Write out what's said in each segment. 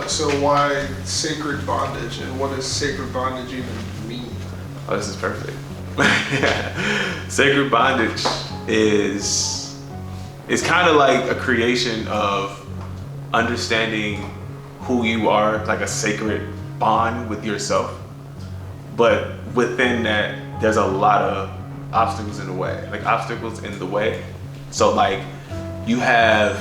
So why sacred bondage, and what does sacred bondage even mean? Oh, this is perfect. Yeah. Sacred bondage is kind of like a creation of understanding who you are, like a sacred bond with yourself. But within that, there's a lot of obstacles in the way, So like you have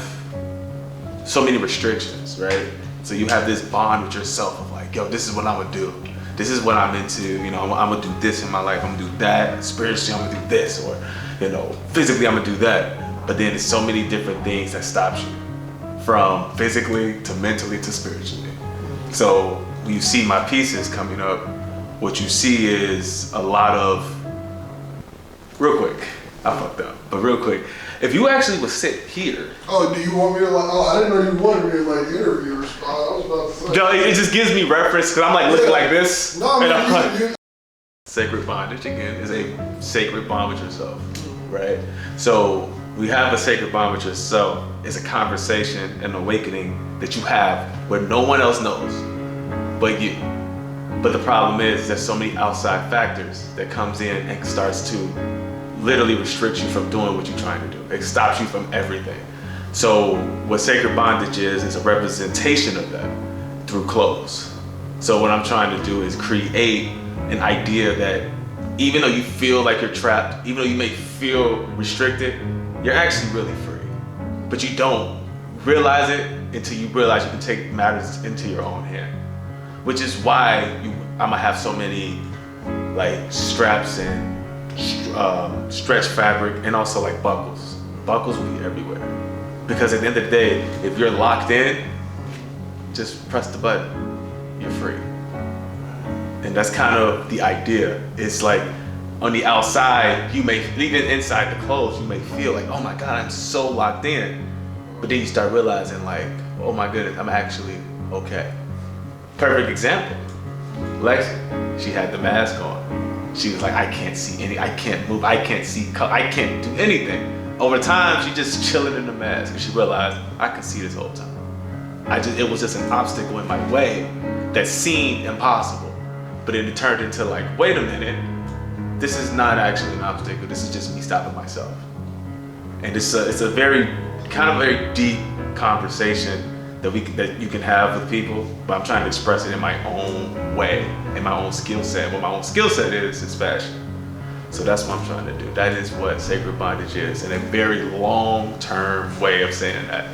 so many restrictions, right? So you have this bond with yourself of like, yo, this is what I'm gonna do. This is what I'm into. You know, I'm gonna do this in my life. I'm gonna do that. Spiritually, I'm gonna do this, or you know, physically, I'm gonna do that. But then there's so many different things that stops you from physically to mentally to spiritually. So when you see my pieces coming up, what you see is a lot of, real quick, I fucked up, but real quick, if you actually would sit here. Oh, do you want me to like, oh, I didn't know you wanted me to like interview or spot. I was about to say. No, it just gives me reference, because I'm like looking like this. No, and I'm like, sacred bondage, again, is a sacred bond with yourself, right? So we have a sacred bond with yourself. It's a conversation, an awakening that you have where no one else knows but you. But the problem is there's so many outside factors that comes in and starts to literally restrict you from doing what you're trying to do. It stops you from everything. So what sacred bondage is a representation of that through clothes. So what I'm trying to do is create an idea that even though you feel like you're trapped, even though you may feel restricted, you're actually really free. But you don't realize it until you realize you can take matters into your own hand. Which is why I'm gonna have so many like straps and stretch fabric, and also like buckles. Buckles will be everywhere. Because at the end of the day, if you're locked in, just press the button, you're free. And that's kind of the idea. It's like on the outside, you may, even inside the clothes, you may feel like, oh my God, I'm so locked in. But then you start realizing like, oh my goodness, I'm actually okay. Perfect example, Lexi, she had the mask on. She was like, I can't see I can't move, I can't see, I can't do anything. Over time, she just chilling in the mask, and she realized, I could see this whole time. It was just an obstacle in my way that seemed impossible. But then it turned into like, wait a minute, this is not actually an obstacle, this is just me stopping myself. And it's a very deep conversation that you can have with people, but I'm trying to express it in my own way, in my own skill set. What my own skill set is fashion. So that's what I'm trying to do. That is what sacred bondage is, in a very long-term way of saying that.